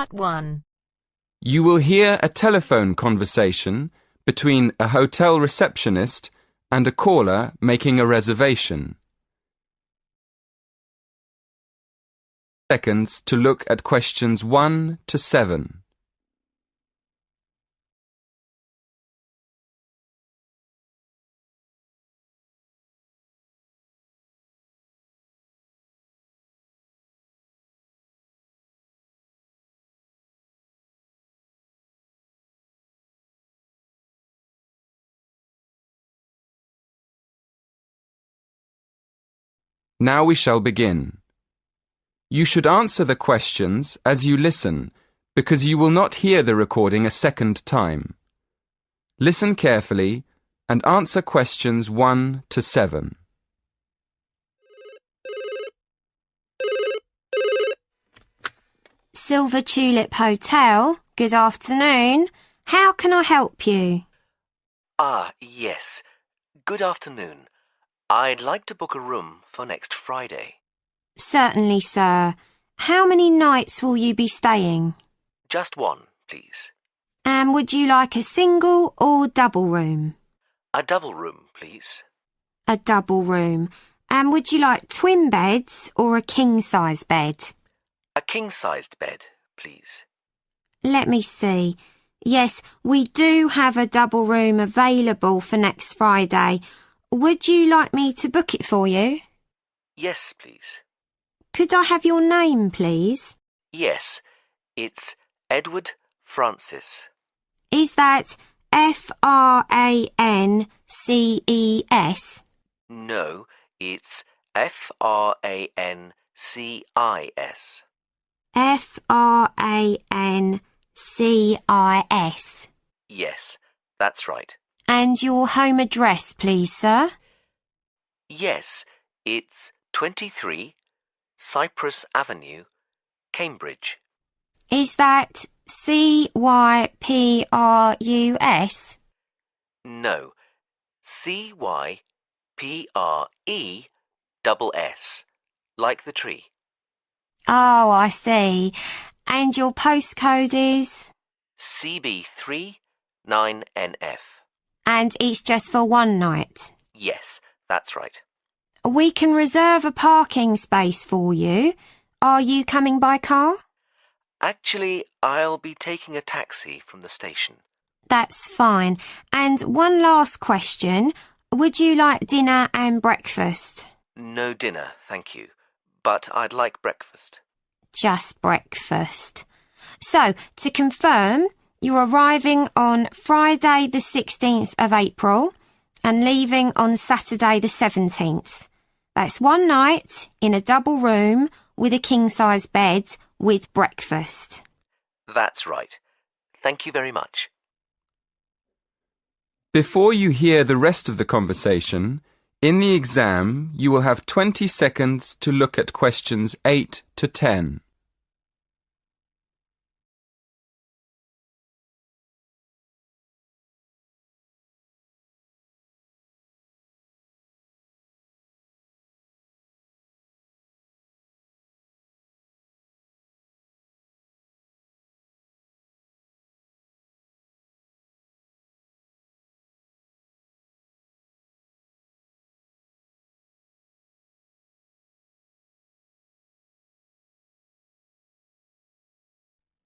Part 1. You will hear a telephone conversation between a hotel receptionist and a caller making a reservation. Seconds to look at questions 1 to 7. Now we shall begin. You should answer the questions as you listen, because you will not hear the recording a second time. Listen carefully and answer questions 1 to 7. Silver Tulip Hotel, good afternoon. How can I help you? Yes. Good afternoon. I'd like to book a room for next Friday. Certainly, sir. How many nights will you be staying? Just one, please. And would you like a single or double room? A double room, please. A double room. And would you like twin beds or a king-size bed? A king-sized bed, please. Let me see. Yes, we do have a double room available for next Friday. Would you like me to book it for you? Yes, please. Could I have your name, please? Yes, it's Edward Francis. Is that Frances? No, it's Francis. Francis. Yes, that's right. And your home address, please, sir? Yes, it's 23 Cypress Avenue, Cambridge. Is that Cyprus? No, Cypreess, like the tree. Oh, I see. And your postcode is? CB3 9NF. And it's just for one night? Yes, that's right. We can reserve a parking space for you. Are you coming by car? Actually, I'll be taking a taxi from the station. That's fine. And one last question. Would you like dinner and breakfast? No dinner, thank you. But I'd like breakfast. Just breakfast. So, to confirm, you're arriving on Friday the 16th of April and leaving on Saturday the 17th. That's one night in a double room with a king-size bed with breakfast. That's right. Thank you very much. Before you hear the rest of the conversation, in the exam you will have 20 seconds to look at questions 8 to 10.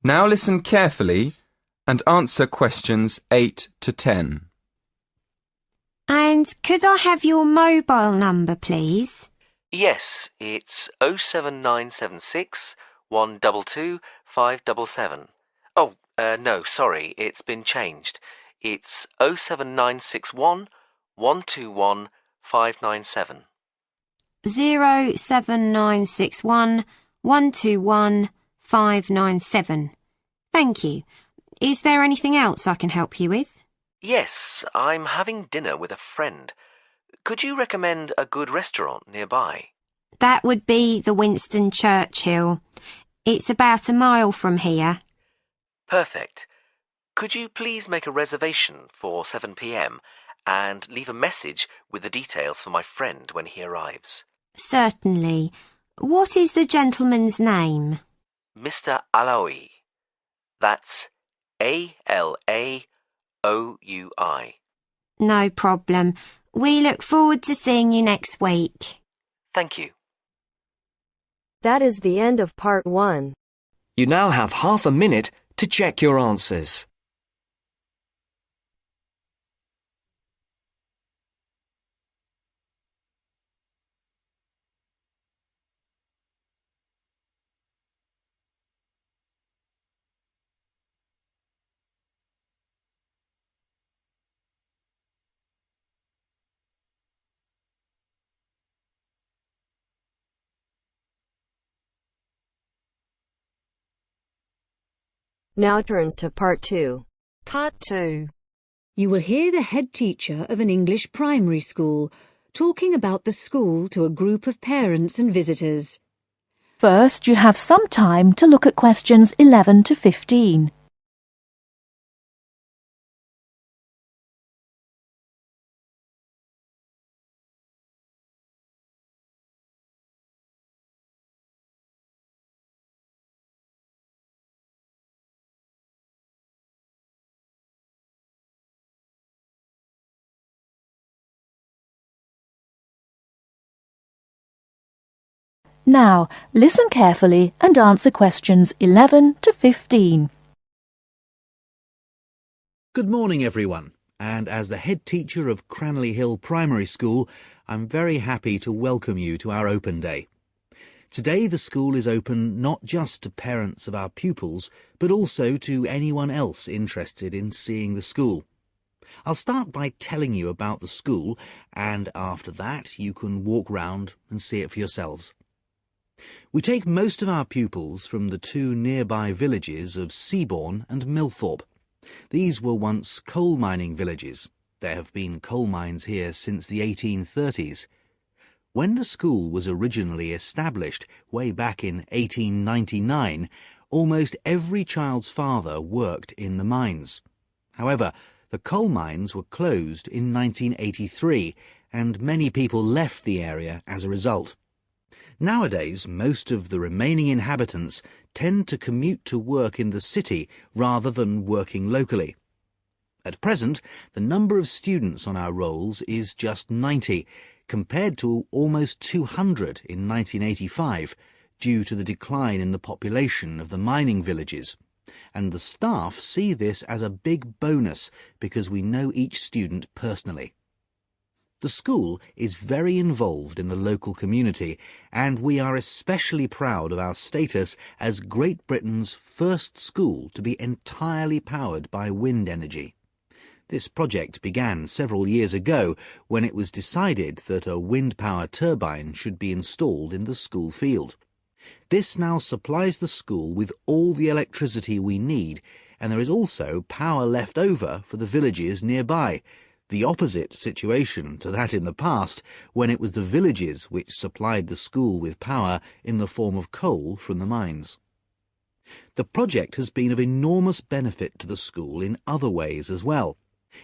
Now listen carefully and answer questions 8 to 10. And could I have your mobile number, please? Yes, it's 07976 122 577. Oh, no, sorry, it's been changed. It's 07961 121 597. 07961 121 597. Thank you. Is there anything else I can help you with? Yes, I'm having dinner with a friend. Could you recommend a good restaurant nearby? That would be the Winston Churchill. It's about a mile from here. Perfect. Could you please make a reservation for 7 p.m. and leave a message with the details for my friend when he arrives? Certainly. What is the gentleman's name? Mr. Alaoui. That's ALAOUI. No problem. We look forward to seeing you next week. Thank you. That is the end of part 1. You now have half a minute to check your answers. Now turns to part 2. Part 2. You will hear the head teacher of an English primary school talking about the school to a group of parents and visitors. First, you have some time to look at questions 11 to 15. Now, listen carefully and answer questions 11 to 15. Good morning, everyone. And as the head teacher of Cranley Hill Primary School, I'm very happy to welcome you to our open day. Today, the school is open not just to parents of our pupils, but also to anyone else interested in seeing the school. I'll start by telling you about the school, and after that, you can walk round and see it for yourselves. We take most of our pupils from the two nearby villages of Seabourne and Millthorpe. These were once coal mining villages. There have been coal mines here since the 1830s. When the school was originally established, way back in 1899, almost every child's father worked in the mines. However, the coal mines were closed in 1983, and many people left the area as a result. Nowadays, most of the remaining inhabitants tend to commute to work in the city rather than working locally. At present, the number of students on our rolls is just 90, compared to almost 200 in 1985, due to the decline in the population of the mining villages. And the staff see this as a big bonus because we know each student personally. The school is very involved in the local community, and we are especially proud of our status as Great Britain's first school to be entirely powered by wind energy. This project began several years ago when it was decided that a wind power turbine should be installed in the school field. This now supplies the school with all the electricity we need, and there is also power left over for the villages nearby. The opposite situation to that in the past, when it was the villages which supplied the school with power in the form of coal from the mines. The project has been of enormous benefit to the school in other ways as well.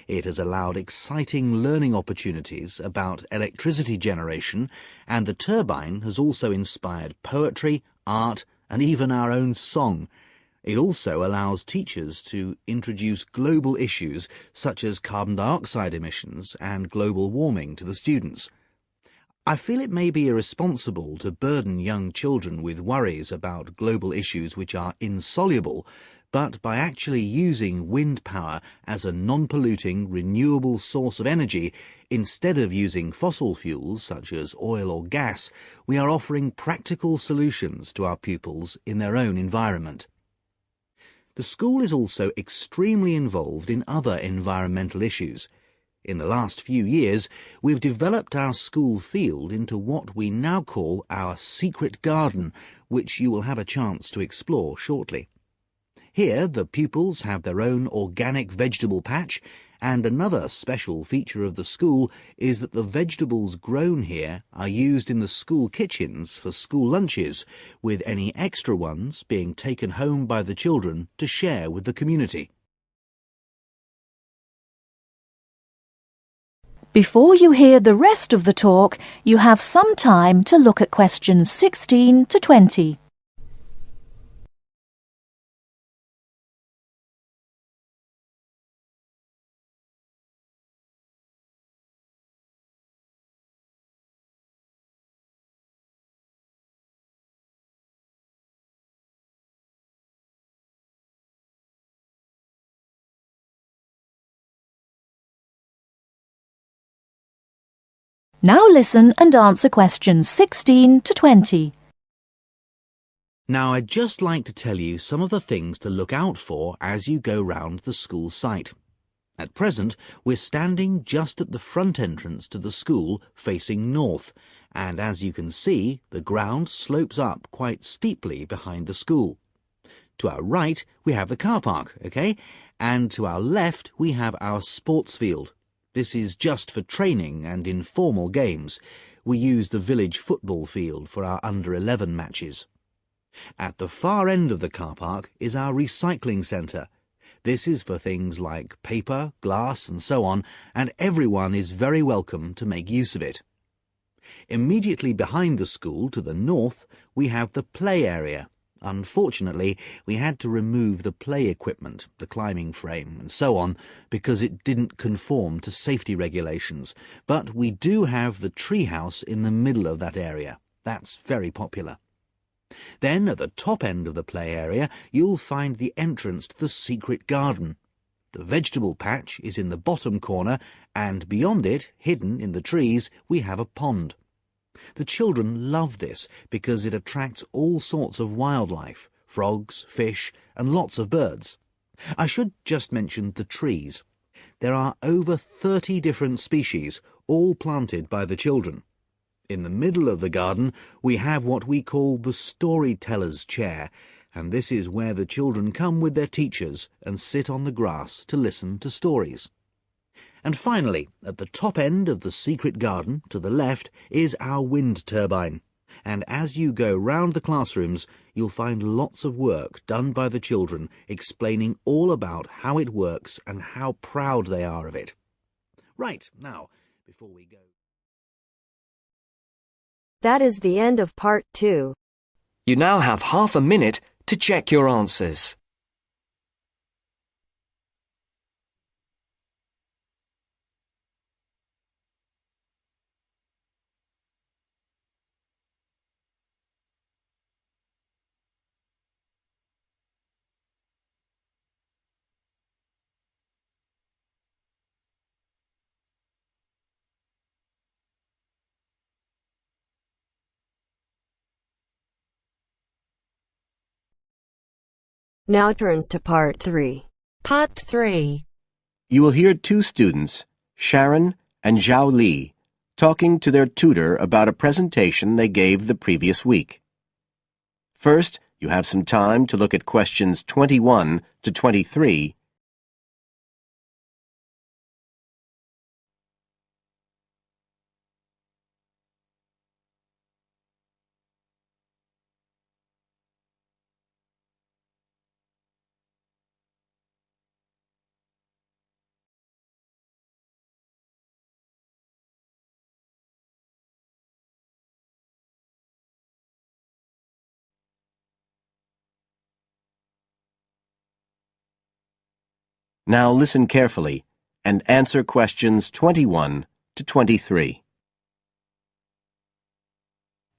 It has allowed exciting learning opportunities about electricity generation, and the turbine has also inspired poetry, art, and even our own song. It also allows teachers to introduce global issues such as carbon dioxide emissions and global warming to the students. I feel it may be irresponsible to burden young children with worries about global issues which are insoluble, but by actually using wind power as a non-polluting, renewable source of energy, instead of using fossil fuels such as oil or gas, we are offering practical solutions to our pupils in their own environment. The school is also extremely involved in other environmental issues. In the last few years, we've developed our school field into what we now call our secret garden, which you will have a chance to explore shortly. Here, the pupils have their own organic vegetable patch, and another special feature of the school is that the vegetables grown here are used in the school kitchens for school lunches, with any extra ones being taken home by the children to share with the community. Before you hear the rest of the talk, you have some time to look at questions 16 to 20. Now listen and answer questions 16 to 20. Now, I'd just like to tell you some of the things to look out for as you go round the school site. At present, we're standing just at the front entrance to the school facing north, and as you can see, the ground slopes up quite steeply behind the school. To our right, we have the car park, OK? And to our left, we have our sports field. This is just for training and informal games. We use the village football field for our under-11 matches. At the far end of the car park is our recycling centre. This is for things like paper, glass and so on, and everyone is very welcome to make use of it. Immediately behind the school to the north, we have the play area. Unfortunately, we had to remove the play equipment, the climbing frame and so on, because it didn't conform to safety regulations. But we do have the treehouse in the middle of that area. That's very popular. Then, at the top end of the play area, you'll find the entrance to the secret garden. The vegetable patch is in the bottom corner, and beyond it, hidden in the trees, we have a pond. The children love this because it attracts all sorts of wildlife, frogs, fish, and lots of birds. I should just mention the trees. There are over 30 different species, all planted by the children. In the middle of the garden, we have what we call the storyteller's chair, and this is where the children come with their teachers and sit on the grass to listen to stories. And finally, at the top end of the secret garden, to the left, is our wind turbine. And as you go round the classrooms, you'll find lots of work done by the children explaining all about how it works and how proud they are of it. Right, now, before we go... That is the end of part 2. You now have half a minute to check your answers. Now turns to part 3. Part 3. You will hear two students, Sharon and Zhao Li, talking to their tutor about a presentation they gave the previous week. First, you have some time to look at questions 21 to 23. Now listen carefully and answer questions 21 to 23.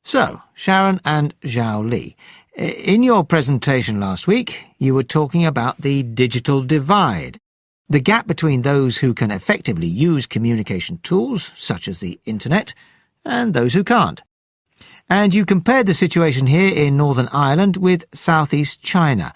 So, Sharon and Zhao Li, in your presentation last week, you were talking about the digital divide, the gap between those who can effectively use communication tools, such as the internet, and those who can't. And you compared the situation here in Northern Ireland with Southeast China.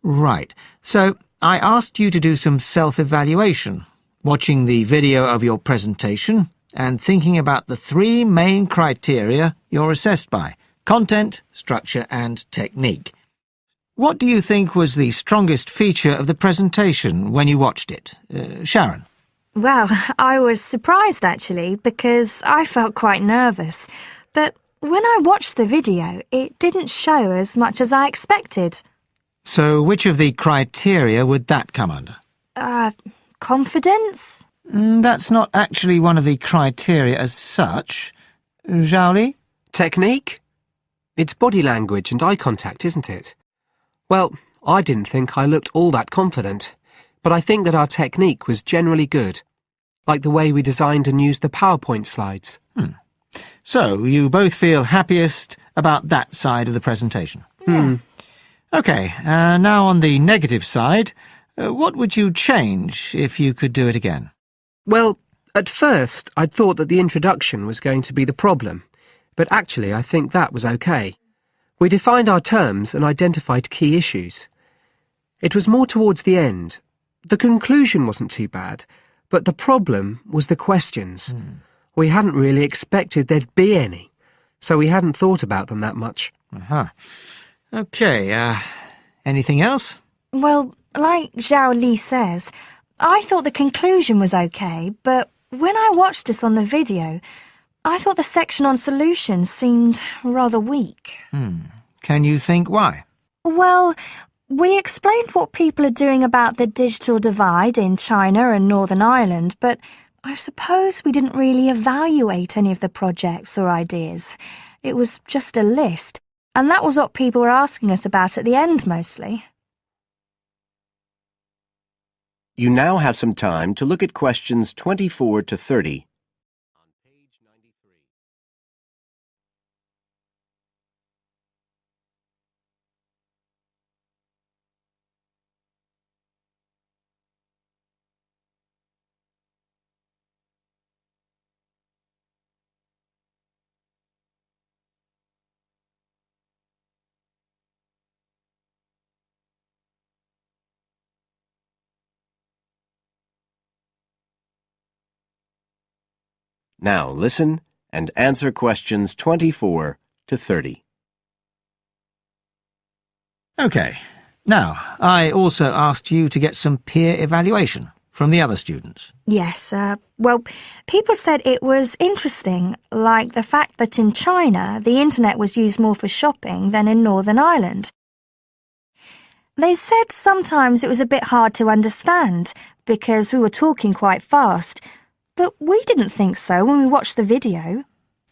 Right, so I asked you to do some self-evaluation, watching the video of your presentation and thinking about the 3 main criteria you're assessed by: content, structure and technique. What do you think was the strongest feature of the presentation when you watched it? Sharon? Well, I was surprised actually, because I felt quite nervous. But when I watched the video, it didn't show as much as I expected. So which of the criteria would that come under? Confidence? That's not actually one of the criteria as such. Zhao Li? Technique? It's body language and eye contact, isn't it? Well, I didn't think I looked all that confident, but I think that our technique was generally good, like the way we designed and used the PowerPoint slides. So, you both feel happiest about that side of the presentation? Yeah. OK, now on the negative side, what would you change if you could do it again? Well, At first, I'd thought that the introduction was going to be the problem, but actually I think that was okay. We defined our terms and identified key issues. It was more towards the end. The conclusion wasn't too bad, but the problem was the questions. We hadn't really expected there'd be any, so we hadn't thought about them that much. OK, anything else? Well, like Zhao Li says, I thought the conclusion was okay, but when I watched this on the video, I thought the section on solutions seemed rather weak. Can you think why? Well, we explained what people are doing about the digital divide in China and Northern Ireland, but I suppose we didn't really evaluate any of the projects or ideas. It was just a list, and that was what people were asking us about at the end mostly. You now have some time to look at questions 24 to 30. On page 93. Now listen and answer questions 24 to 30. OK. Now, I also asked you to get some peer evaluation from the other students. Yes, well, people said it was interesting, like the fact that in China the internet was used more for shopping than in Northern Ireland. They said sometimes it was a bit hard to understand because we were talking quite fast, but we didn't think so when we watched the video.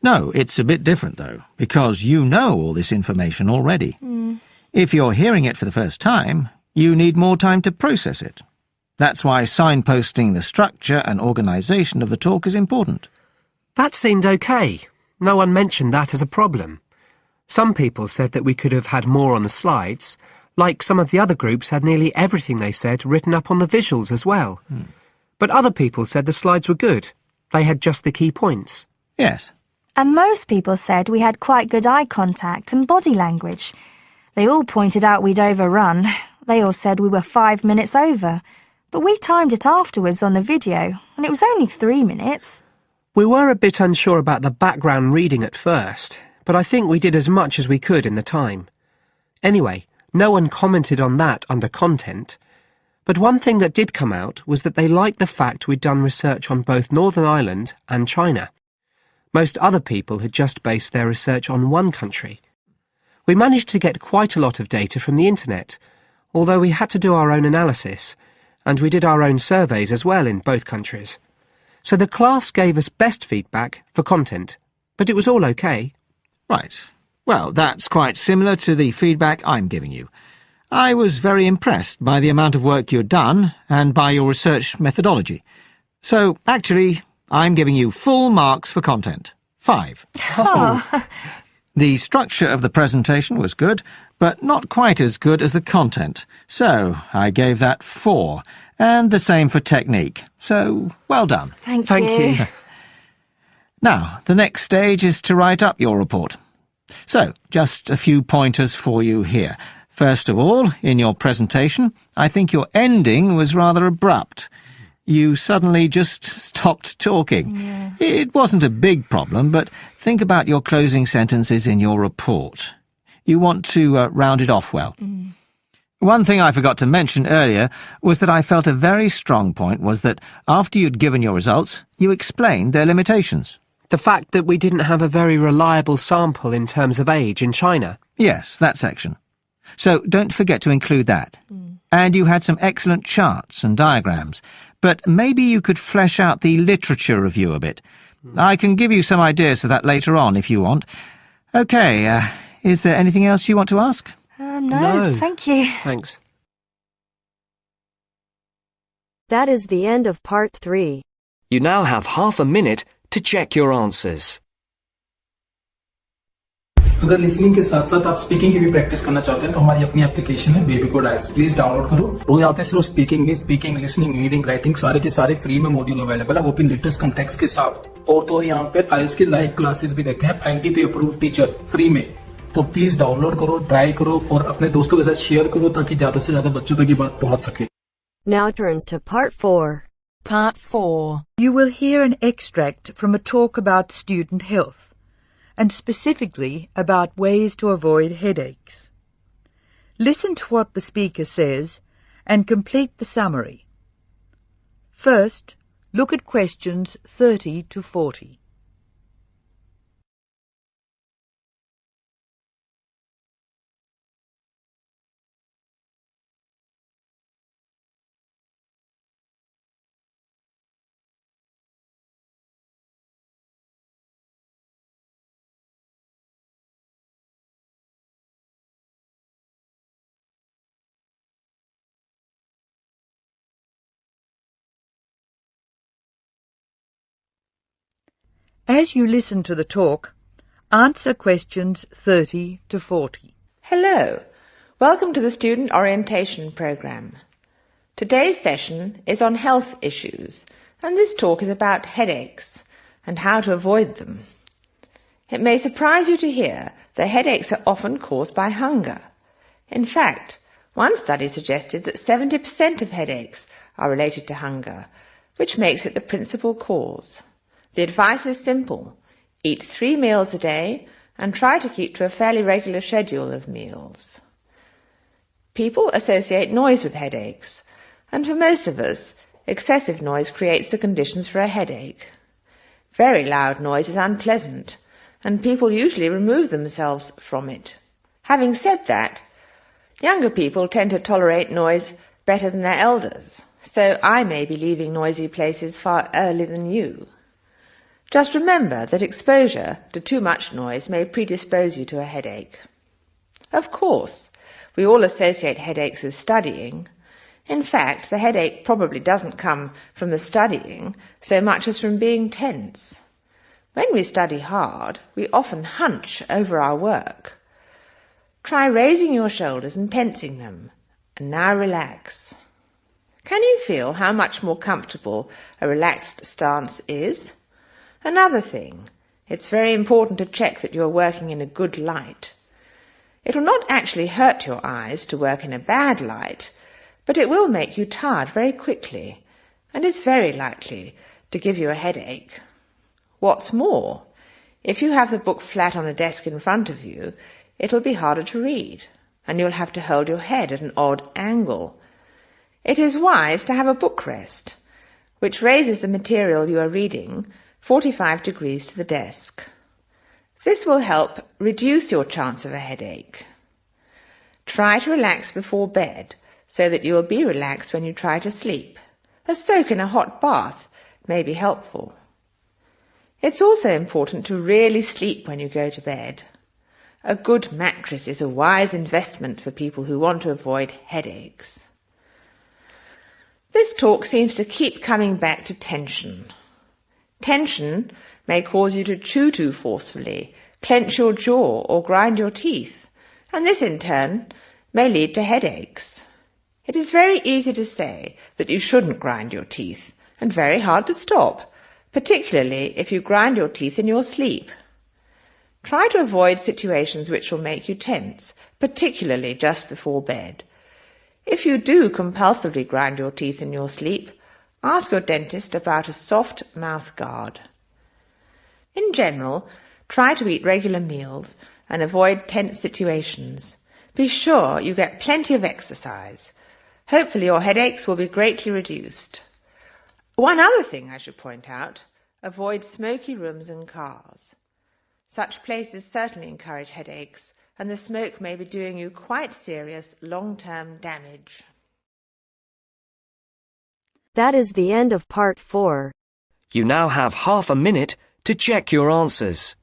No, it's a bit different, though, because you know all this information already. If you're hearing it for the first time, you need more time to process it. That's why signposting the structure and organisation of the talk is important. That seemed okay. No one mentioned that as a problem. Some people said that we could have had more on the slides, like some of the other groups had nearly everything they said written up on the visuals as well. But other people said the slides were good. They had just the key points. Yes. And most people said we had quite good eye contact and body language. They all pointed out we'd overrun. They all said we were 5 minutes over. But we timed it afterwards on the video, and it was only 3 minutes. We were a bit unsure about the background reading at first, but I think we did as much as we could in the time. Anyway, no one commented on that under content. But one thing that did come out was that they liked the fact we'd done research on both Northern Ireland and China. Most other people had just based their research on one country. We managed to get quite a lot of data from the internet, although we had to do our own analysis, and we did our own surveys as well in both countries. So the class gave us best feedback for content, but it was all okay. Right. Well, that's quite similar to the feedback I'm giving you. I was very impressed by the amount of work you'd done and by your research methodology. So, actually, I'm giving you full marks for content. 5. The structure of the presentation was good, but not quite as good as the content. So, I gave that 4, and the same for technique. So, well done. Thank you. Now, the next stage is to write up your report. So, just a few pointers for you here. First of all, in your presentation, I think your ending was rather abrupt. You suddenly just stopped talking. Yeah. It wasn't a big problem, but think about your closing sentences in your report. You want to round it off well. One thing I forgot to mention earlier was that I felt a very strong point was that after you'd given your results, you explained their limitations. The fact that we didn't have a very reliable sample in terms of age in China. Yes, that section. So don't forget to include that. And you had some excellent charts and diagrams, but maybe you could flesh out the literature review a bit. I can give you some ideas for that later on if you want. OK, is there anything else you want to ask? No, thank you. Thanks. That is the end of part 3. You now have half a minute to check your answers. अगर listening के साथ साथ आप speaking की भी practice करना चाहते हैं तो हमारी अपनी एप्लीकेशन है बेबी कोड आइल्स, प्लीज डाउनलोड करो। तो यहाँ पे सिर्फ स्पीकिंग नहीं, स्पीकिंग, लिसनिंग, रीडिंग, राइटिंग सारे के सारे फ्री में मॉड्यूल अवेलेबल है, वो भी लेटेस्ट कंटेक्स्ट के साथ। और तो यहाँ पे आइल्स की लाइव क्लासेस भी देते हैं, ITP अप्रूव टीचर फ्री में। तो प्लीज डाउनलोड करो, ट्राई करो और अपने दोस्तों के साथ शेयर करो ताकि ज्यादा से ज्यादा बच्चों तक ये बात पहुंच सके। Now turns to Part 4. Part 4. You will hear an extract from a talk about student health, and specifically about ways to avoid headaches. Listen to what the speaker says and complete the summary. First, look at questions 30 to 40. As you listen to the talk, answer questions 30 to 40. Hello. Welcome to the Student Orientation Programme. Today's session is on health issues, and this talk is about headaches and how to avoid them. It may surprise you to hear that headaches are often caused by hunger. In fact, one study suggested that 70% of headaches are related to hunger, which makes it the principal cause. The advice is simple. Eat 3 meals a day and try to keep to a fairly regular schedule of meals. People associate noise with headaches, and for most of us, excessive noise creates the conditions for a headache. Very loud noise is unpleasant, and people usually remove themselves from it. Having said that, younger people tend to tolerate noise better than their elders, so I may be leaving noisy places far earlier than you. Just remember that exposure to too much noise may predispose you to a headache. Of course, we all associate headaches with studying. In fact, the headache probably doesn't come from the studying so much as from being tense. When we study hard, we often hunch over our work. Try raising your shoulders and tensing them, and now relax. Can you feel how much more comfortable a relaxed stance is? Another thing, it's very important to check that you're working in a good light. It will not actually hurt your eyes to work in a bad light, but it will make you tired very quickly and is very likely to give you a headache. What's more, if you have the book flat on a desk in front of you, it'll be harder to read, and you'll have to hold your head at an odd angle. It is wise to have a book rest, which raises the material you are reading 45 degrees to the desk. This will help reduce your chance of a headache. Try to relax before bed so that you will be relaxed when you try to sleep. A soak in a hot bath may be helpful. It's also important to really sleep when you go to bed. A good mattress is a wise investment for people who want to avoid headaches. This talk seems to keep coming back to tension. Tension may cause you to chew too forcefully, clench your jaw or grind your teeth, and this in turn may lead to headaches. It is very easy to say that you shouldn't grind your teeth, and very hard to stop, particularly if you grind your teeth in your sleep. Try to avoid situations which will make you tense, particularly just before bed. If you do compulsively grind your teeth in your sleep, ask your dentist about a soft mouth guard. In general, try to eat regular meals and avoid tense situations. Be sure you get plenty of exercise. Hopefully your headaches will be greatly reduced. One other thing I should point out, avoid smoky rooms and cars. Such places certainly encourage headaches, and the smoke may be doing you quite serious long-term damage. That is the end of Part 4. You now have half a minute to check your answers.